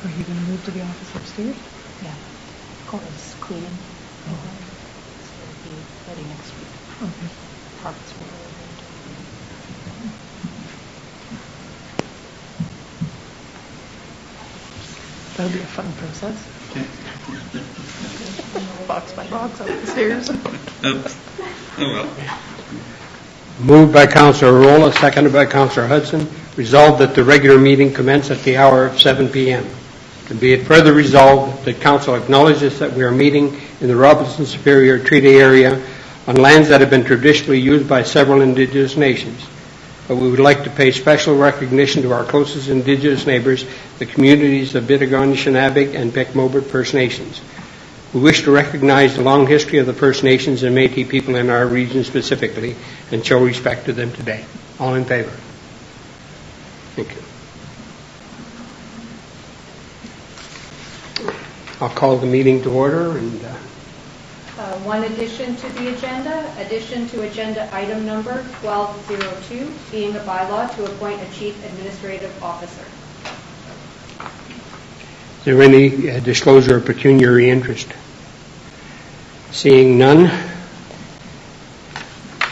So are you going to move to the office upstairs? Yeah. Of course, cleaning. So it'll be ready next week. Okay. Carpets will be ready. That'll be a fun process. Box by box up the stairs. Oh well. Moved by Councillor Rolla, seconded by Councillor Hudson. Resolved that the regular meeting commence at the hour of 7 p.m. And be it further resolved that Council acknowledges that we are meeting in the Robinson Superior Treaty Area on lands that have been traditionally used by several Indigenous nations. But we would like to pay special recognition to our closest Indigenous neighbours, the communities of Bittergon, Shinabig, and Peck-Mobert First Nations. We wish to recognize the long history of the First Nations and Métis people in our region specifically and show respect to them today. All in favour? Thank you. I'll call the meeting to order. And one addition to the agenda, addition to agenda item number 1202, being a bylaw to appoint a chief administrative officer. Is there any disclosure of pecuniary interest? Seeing none,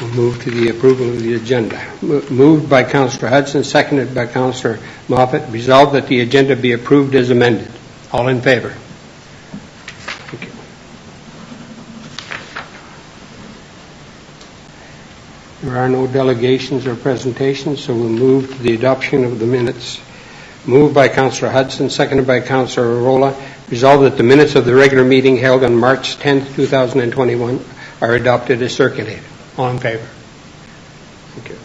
we'll move to the approval of the agenda. Moved by Councillor Hudson, seconded by Councillor Moffat. Resolved that the agenda be approved as amended. All in favour? Thank you. There are no delegations or presentations, so we'll move to the adoption of the minutes. Moved by Councillor Hudson, seconded by Councillor Rolla. Resolved that the minutes of the regular meeting held on March 10th, 2021 are adopted as circulated. All in favour? Thank you.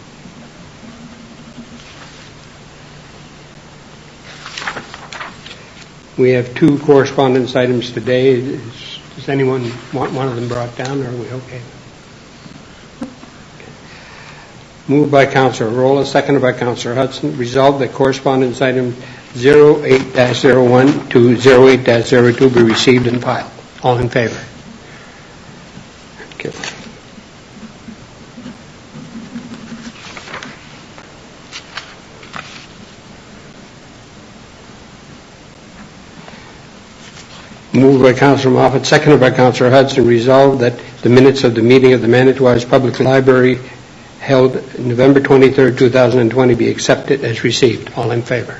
We have two correspondence items today. Does anyone want one of them brought down, or are we okay? Moved by Councillor Rolla, seconded by Councillor Hudson. Resolved that correspondence item 08-01 to 08-02 be received and filed. All in favour? Thank you. Moved by Councillor Moffat, seconded by Councillor Hudson. Resolved that the minutes of the meeting of the Manitouwadge Public Library held November 23rd, 2020 be accepted as received. All in favour?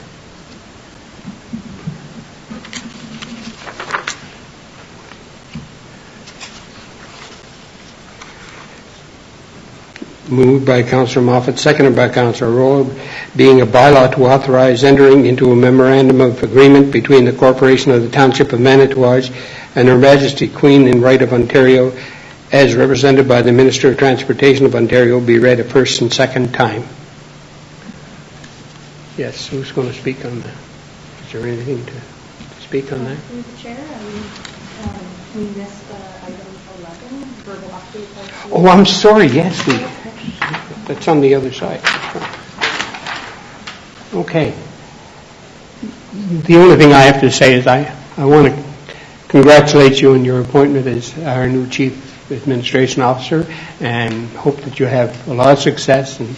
Moved by Councillor Moffat, seconded by Councillor Rolla, being a bylaw to authorize entering into a Memorandum of Agreement between the Corporation of the Township of Manitouwadge and Her Majesty Queen in Right of Ontario, as represented by the Minister of Transportation of Ontario, be read a first and second time. Yes, who's going to speak on that? Is there anything to speak on that? Through the chair, we missed item 11, verbal update. Oh, I'm sorry. Yes, that's on the other side. Okay. The only thing I have to say is I want to congratulate you on your appointment as our new Chief Administration Officer, and hope that you have a lot of success and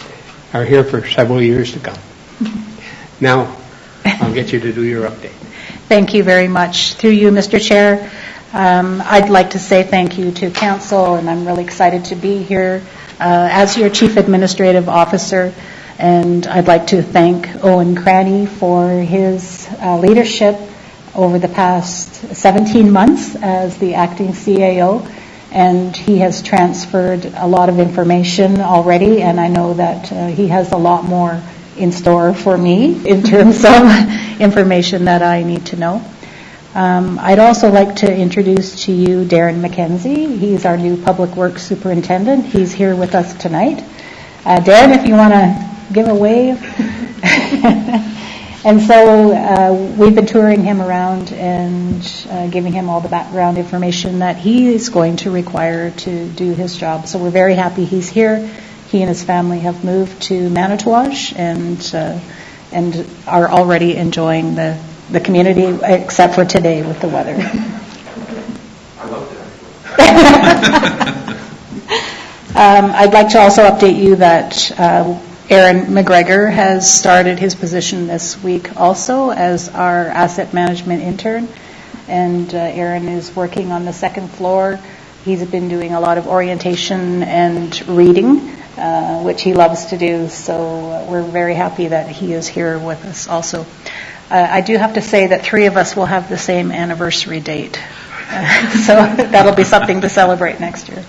are here for several years to come. Now, I'll get you to do your update. Thank you very much. Through you, Mr. Chair, I'd like to say thank you to Council, and I'm really excited to be here as your Chief Administrative Officer. And I'd like to thank Owen Cranny for his leadership over the past 17 months as the acting CAO. And he has transferred a lot of information already, and I know that he has a lot more in store for me in terms of information that I need to know. I'd also like to introduce to you Darren McKenzie. He's our new Public Works Superintendent. He's here with us tonight. Darren, if you want to give a wave. And so we've been touring him around and giving him all the background information that he is going to require to do his job. So we're very happy he's here. He and his family have moved to Manitouwadge and are already enjoying the community, except for today with the weather. I love that. I'd like to also update you that Aaron McGregor has started his position this week also as our asset management intern. And Aaron is working on the second floor. He's been doing a lot of orientation and reading, which he loves to do. So we're very happy that he is here with us also. I do have to say that 3 of us will have the same anniversary date. So that'll be something to celebrate next year.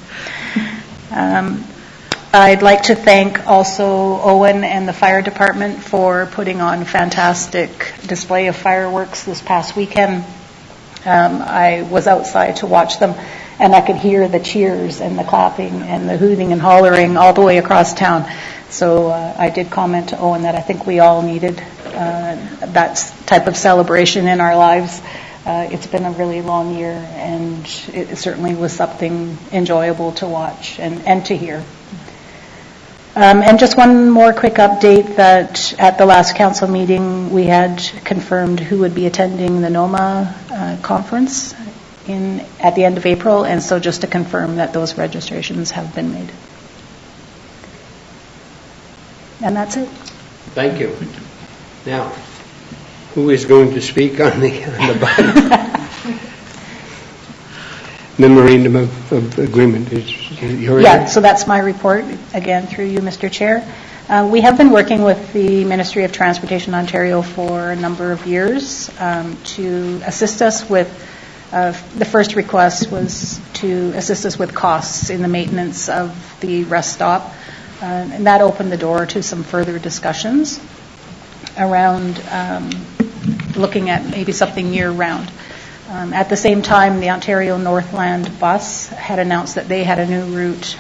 I'd like to thank also Owen and the fire department for putting on a fantastic display of fireworks this past weekend. I was outside to watch them, and I could hear the cheers and the clapping and the hooting and hollering all the way across town. So I did comment to Owen that I think we all needed that type of celebration in our lives. It's been a really long year, and it certainly was something enjoyable to watch and to hear. And just one more quick update that at the last council meeting we had confirmed who would be attending the NOMA conference at the end of April, and so just to confirm that those registrations have been made. And that's it. Thank you. Now, who is going to speak on the Memorandum of Agreement? Yeah, so that's my report, again, through you, Mr. Chair. We have been working with the Ministry of Transportation Ontario for a number of years to assist us with, the first request was to assist us with costs in the maintenance of the rest stop, and that opened the door to some further discussions around looking at maybe something year-round. At the same time, the Ontario Northland Bus had announced that they had a new route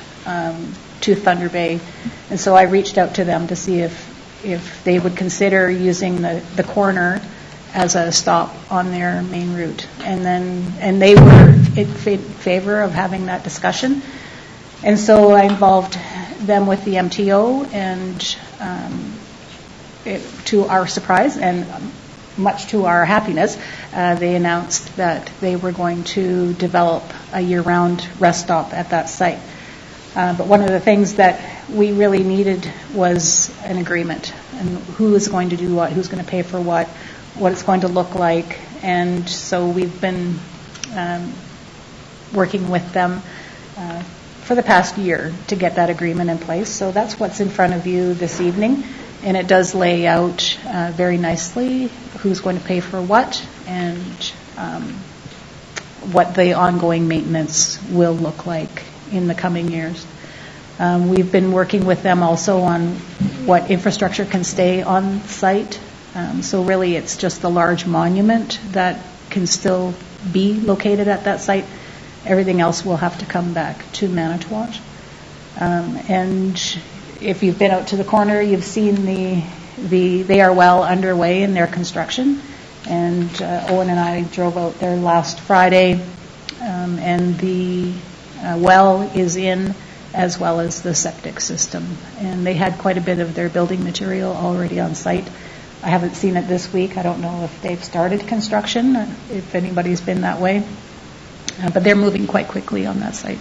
to Thunder Bay, and so I reached out to them to see if they would consider using the corner as a stop on their main route. And they were in favor of having that discussion. And so I involved them with the MTO, and to our surprise and much to our happiness, they announced that they were going to develop a year-round rest stop at that site. But one of the things that we really needed was an agreement, and who is going to do what, who's going to pay for what it's going to look like. And so we've been working with them for the past year to get that agreement in place. So that's what's in front of you this evening. And it does lay out very nicely who's going to pay for what and what the ongoing maintenance will look like in the coming years. We've been working with them also on what infrastructure can stay on site. So really it's just the large monument that can still be located at that site. Everything else will have to come back to Manitowoc. And if you've been out to the corner, you've seen they are well underway in their construction. And Owen and I drove out there last Friday, and the well is in, as well as the septic system. And they had quite a bit of their building material already on site. I haven't seen it this week. I don't know if they've started construction, if anybody's been that way. But they're moving quite quickly on that site.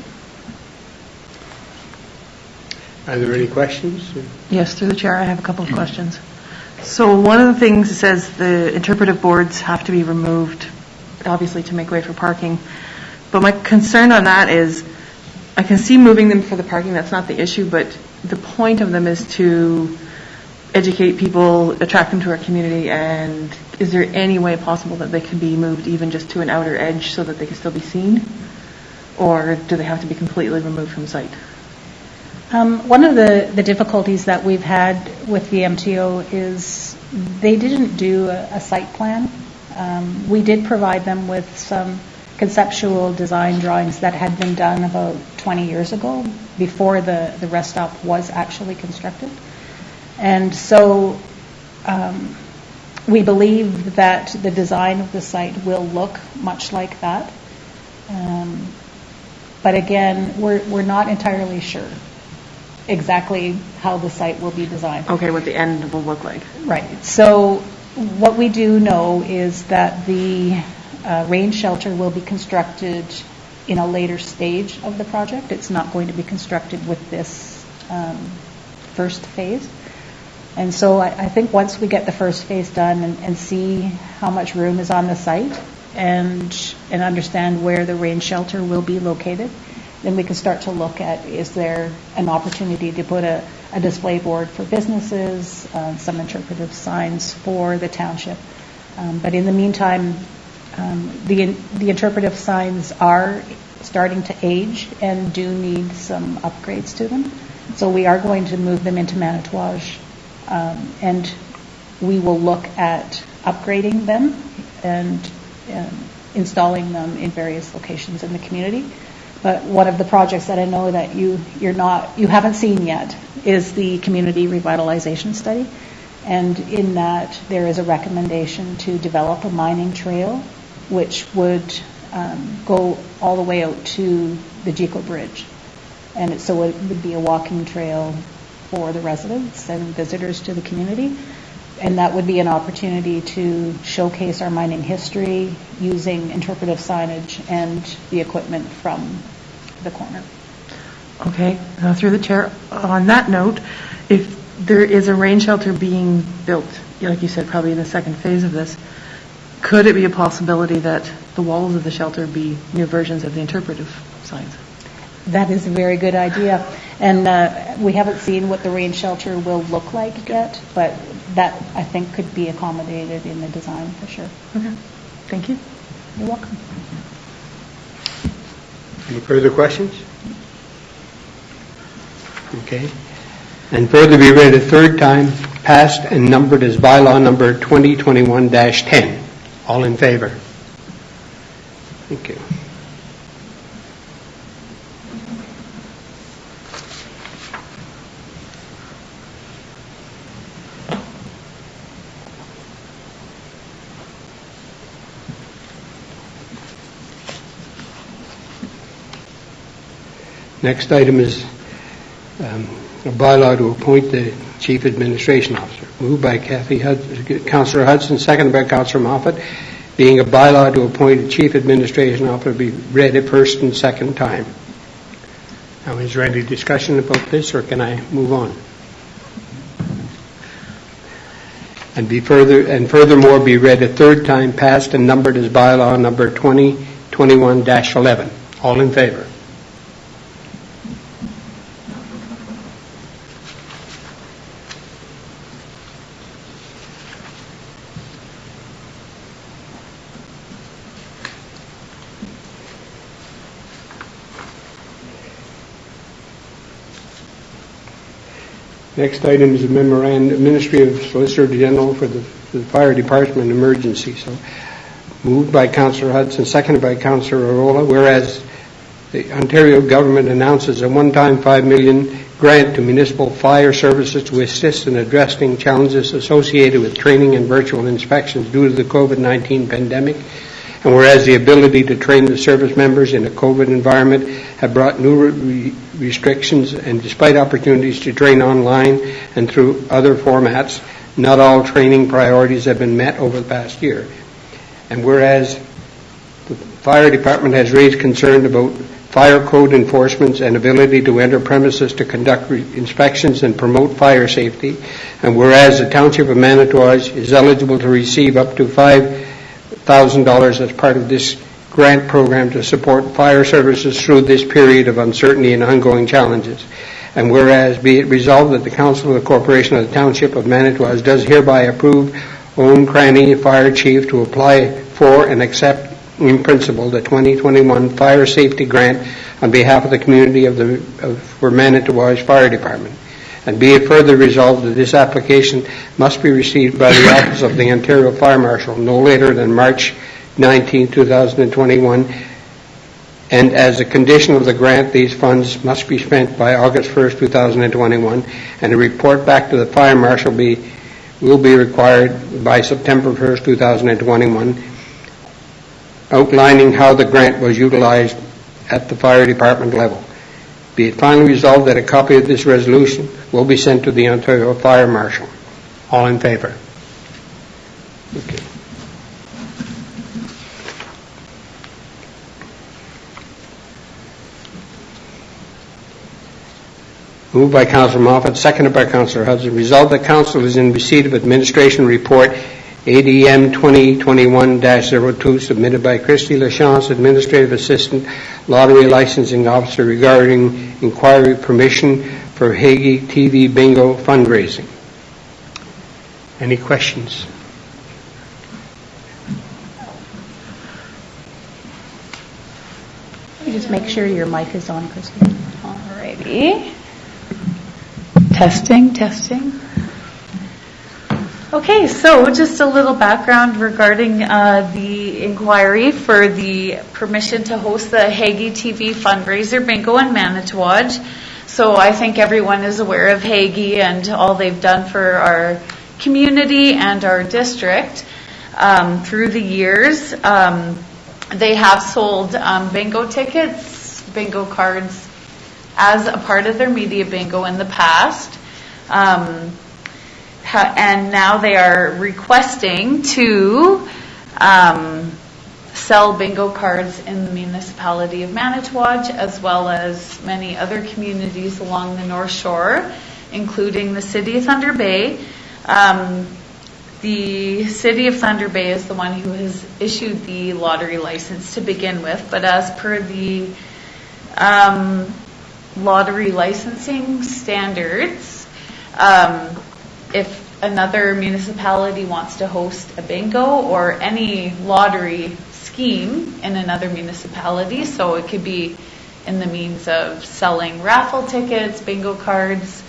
Are there any questions? Yes, through the chair, I have a couple of questions. So one of the things, it says the interpretive boards have to be removed, obviously to make way for parking. But my concern on that is, I can see moving them for the parking, that's not the issue, but the point of them is to educate people, attract them to our community, and is there any way possible that they can be moved even just to an outer edge so that they can still be seen? Or do they have to be completely removed from site? One of the difficulties that we've had with the MTO is they didn't do a site plan. We did provide them with some conceptual design drawings that had been done about 20 years ago, before the rest stop was actually constructed. And so we believe that the design of the site will look much like that. But again, we're not entirely sure exactly how the site will be designed. Okay, what the end will look like. Right. So what we do know is that the rain shelter will be constructed in a later stage of the project. It's not going to be constructed with this first phase. And so I think once we get the first phase done and see how much room is on the site and understand where the rain shelter will be located, then we can start to look at, is there an opportunity to put a display board for businesses, some interpretive signs for the township. But in the meantime, the interpretive signs are starting to age and do need some upgrades to them. So we are going to move them into Manitouage, and we will look at upgrading them and installing them in various locations in the community. But one of the projects that I know that you haven't seen yet is the community revitalization study. And in that, there is a recommendation to develop a mining trail, which would go all the way out to the Jico Bridge. And so it would be a walking trail for the residents and visitors to the community. And that would be an opportunity to showcase our mining history using interpretive signage and the equipment from the corner. Okay, through the chair, on that note, if there is a rain shelter being built, like you said, probably in the second phase of this, could it be a possibility that the walls of the shelter be new versions of the interpretive signs? That is a very good idea. And we haven't seen what the rain shelter will look like yet, but that, I think, could be accommodated in the design for sure. Okay, thank you. You're welcome. Any further questions? Okay. And further be read a third time, passed and numbered as bylaw number 2021-10. All in favor? Thank you. Next item is a bylaw to appoint the Chief Administration Officer. Moved by Councillor Hudson, seconded by Councillor Moffat, being a bylaw to appoint a Chief Administration Officer, be read a first and second time. Now, is there any discussion about this, or can I move on? And furthermore be read a third time, passed and numbered as bylaw number 2021-11. All in favor? Next item is a memorandum, Ministry of Solicitor General for the Fire Department emergency. So, moved by Councillor Hudson, seconded by Councillor Arola. Whereas the Ontario government announces a one-time $5 million grant to municipal fire services to assist in addressing challenges associated with training and virtual inspections due to the COVID-19 pandemic. And whereas the ability to train the service members in a COVID environment have brought new restrictions, and despite opportunities to train online and through other formats, not all training priorities have been met over the past year. And whereas the fire department has raised concern about fire code enforcement and ability to enter premises to conduct inspections and promote fire safety, and whereas the Township of Manitouage is eligible to receive up to $5,000 as part of this grant program to support fire services through this period of uncertainty and ongoing challenges. And whereas be it resolved that the Council of the Corporation of the Township of Manitouage does hereby approve Owen Cranny, Fire Chief, to apply for and accept in principle the 2021 Fire Safety Grant on behalf of the community for Manitouage Fire Department. And be it further resolved that this application must be received by the Office of the Ontario Fire Marshal no later than March 19, 2021, and as a condition of the grant, these funds must be spent by August 1st, 2021, and a report back to the Fire Marshal will be required by September 1st, 2021, outlining how the grant was utilized at the fire department level. Be it finally resolved that a copy of this resolution will be sent to the Ontario Fire Marshal. All in favor? Okay. Moved by Councillor Moffat, seconded by Councillor Hudson. Resolved that Council is in receipt of Administration Report ADM 2021-02 submitted by Christy Lachance, Administrative Assistant, Lottery Licensing Officer, regarding inquiry permission for Hagee TV Bingo fundraising. Any questions? Just make sure your mic is on, Christy. Alrighty. Testing. Okay, so just a little background regarding the inquiry for the permission to host the Hagee TV fundraiser bingo in Manitowocz. So I think everyone is aware of Hagee and all they've done for our community and our district through the years. They have sold bingo tickets, bingo cards as a part of their media bingo in the past. And now they are requesting to sell bingo cards in the municipality of Manitowocz, as well as many other communities along the North Shore, including the City of Thunder Bay. The City of Thunder Bay is the one who has issued the lottery license to begin with, but as per the lottery licensing standards, if another municipality wants to host a bingo or any lottery scheme in another municipality, so it could be in the means of selling raffle tickets, bingo cards,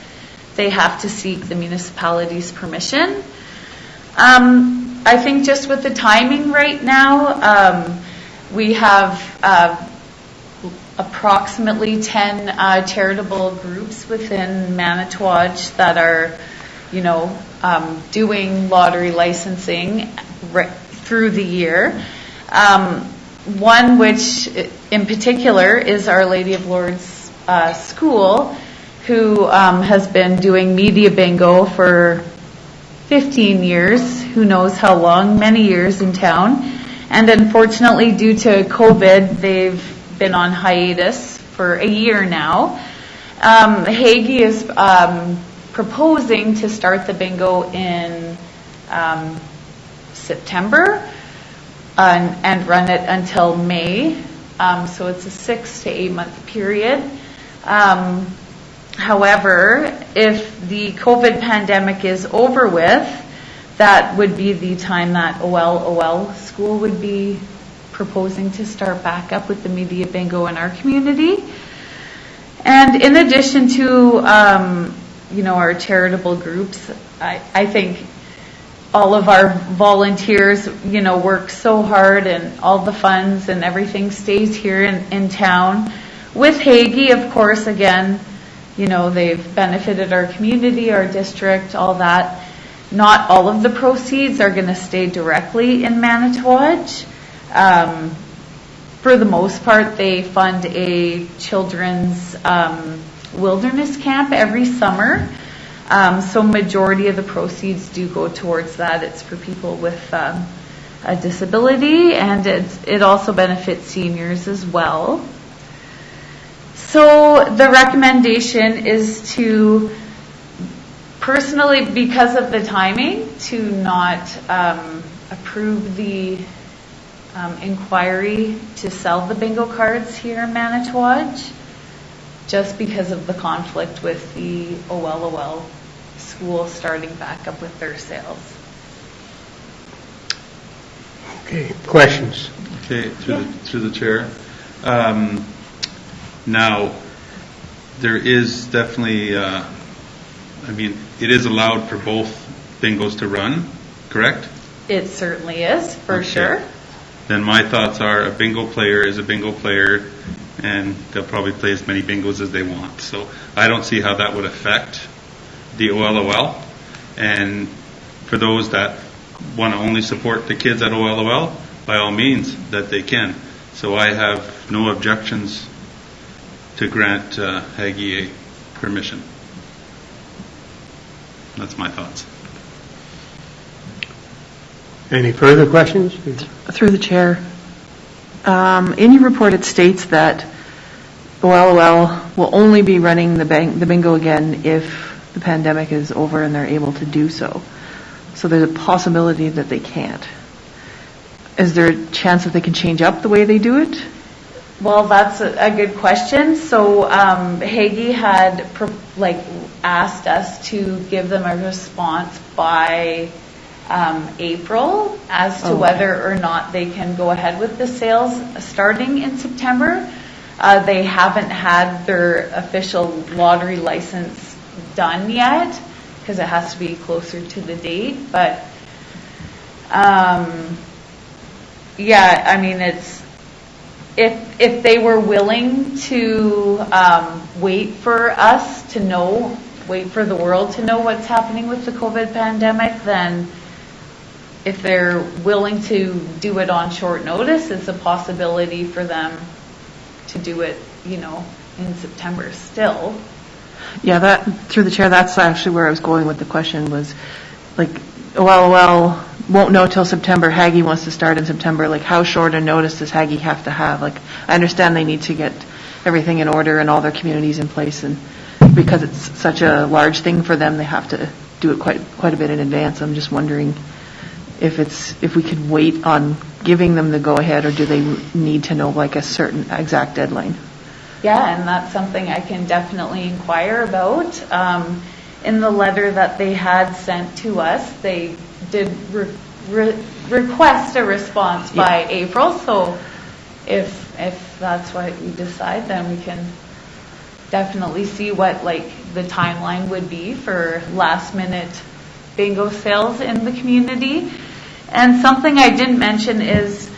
they have to seek the municipality's permission. I think just with the timing right now, we have approximately 10 charitable groups within Manitowocz that are, doing lottery licensing through the year. One which in particular is Our Lady of Lourdes School, who has been doing media bingo for 15 years, who knows how long, many years in town. And unfortunately, due to COVID, they've been on hiatus for a year now. Hagee is proposing to start the bingo in September and run it until May. So it's a 6 to 8 month period. However, if the COVID pandemic is over with, that would be the time that OL school would be proposing to start back up with the media bingo in our community. And in addition to, our charitable groups, I think all of our volunteers, work so hard, and all the funds and everything stays here in town. With Hagee, of course, again, they've benefited our community, our district, all that. Not all of the proceeds are going to stay directly in Manitowocz. For the most part, they fund a children's wilderness camp every summer. So majority of the proceeds do go towards that. It's for people with a disability, and it also benefits seniors as well. So the recommendation is to, personally, because of the timing, to not approve the inquiry to sell the bingo cards here in Manitowocz, just because of the conflict with the OLOL school starting back up with their sales. Okay, questions? Okay, through the chair. Now, there is definitely, it is allowed for both bingos to run, correct? It certainly is, for sure. Then my thoughts are a bingo player is a bingo player, and they'll probably play as many bingos as they want. So I don't see how that would affect the OLOL. And for those that want to only support the kids at OLOL, by all means, that they can. So I have no objections to grant Hagee permission. That's my thoughts. Any further questions? Through the chair. In your report, it states that OLOL will only be running the bingo again if the pandemic is over and they're able to do so. So there's a possibility that they can't. Is there a chance that they can change up the way they do it? Well, that's a good question. So Hagee had asked us to give them a response by April as to whether or not they can go ahead with the sales starting in September. They haven't had their official lottery license done yet because it has to be closer to the date. But yeah, I mean, it's if they were willing to wait for us to know, wait for the world to know what's happening with the COVID pandemic, then if they're willing to do it on short notice, it's a possibility for them to do it, in September still. Yeah, that, through the chair, that's actually where I was going with the question was, OLOL won't know till September. Hagee wants to start in September. How short a notice does Hagee have to have? I understand they need to get everything in order and all their communities in place, and because it's such a large thing for them, they have to do it quite a bit in advance. I'm just wondering if we could wait on giving them the go-ahead, or do they need to know a certain exact deadline? Yeah, and that's something I can definitely inquire about. In the letter that they had sent to us, they did request a response by April. So if that's what we decide, then we can definitely see what the timeline would be for last minute bingo sales in the community. And something I didn't mention is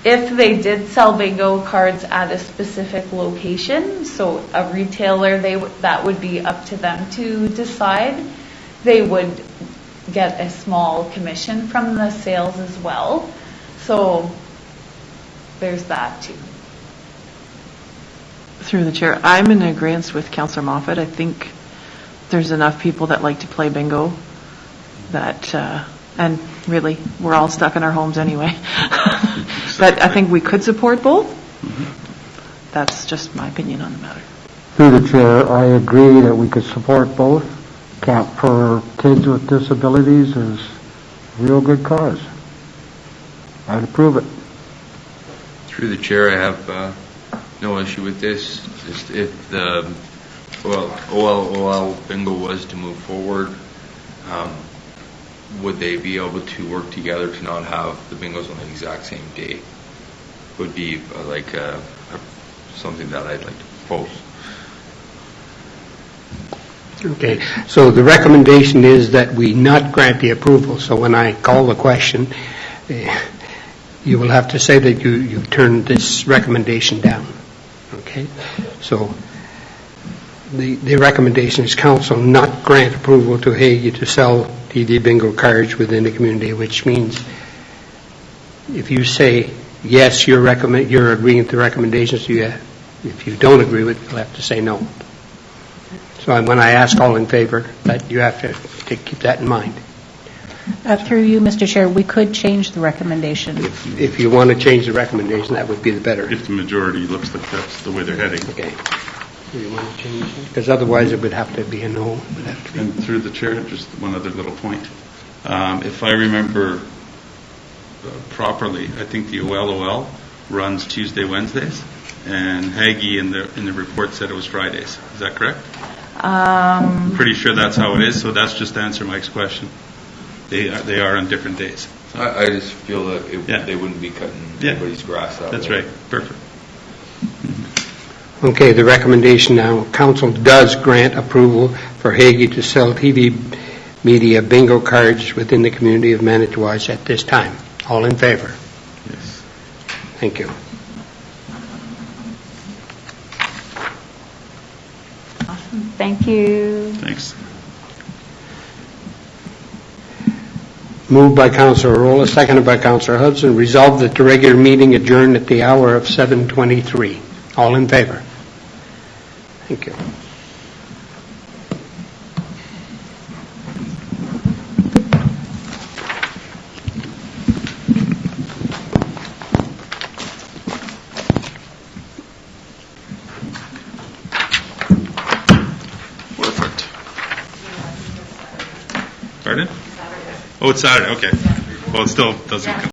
if they did sell bingo cards at a specific location, so a retailer, that would be up to them to decide. They would get a small commission from the sales as well. So there's that too. Through the chair, I'm in agreement with Councillor Moffat. I think there's enough people that like to play bingo that, and really, we're all stuck in our homes anyway. But I think we could support both. Mm-hmm. That's just my opinion on the matter. Through the chair, I agree that we could support both. Camp for Kids with Disabilities is a real good cause. I'd approve it. Through the chair, I have no issue with this. Just if the OLOL bingo was to move forward, would they be able to work together to not have the bingos on the exact same day? Would be something that I'd like to propose. Okay, so the recommendation is that we not grant the approval. So when I call the question, you will have to say that you turned this recommendation down. Okay, so the recommendation is council not grant approval to Hagee to sell TD bingo cards within the community, which means if you say yes, you're agreeing with the recommendations. If you don't agree with it, you'll have to say no. So when I ask all in favor, that you have to keep that in mind. Through you, Mr. Chair, we could change the recommendation. If you want to change the recommendation, that would be the better. If the majority looks like that's the way they're heading. Okay. Do you want to change it? Because otherwise it would have to be a no. And through the chair, just one other little point. If I remember properly, I think the OLOL runs Tuesday, Wednesdays, and Hagee in the report said it was Fridays. Is that correct? I'm pretty sure that's how it is, so that's just to answer Mike's question. They are on different days. So. I just feel that they wouldn't be cutting anybody's grass that That's way. right. Perfect. Okay, the recommendation now, council does grant approval for Hagee to sell TV media bingo cards within the community of Manitowoc at this time. All in favor? Yes. Thank you. Awesome. Thank you. Thanks. Moved by Councillor Rolla, seconded by Councillor Hudson. Resolved that the regular meeting adjourned at the hour of 7:23. All in favor? Thank you. Pardon? Oh, it's Saturday, okay. Well, it still doesn't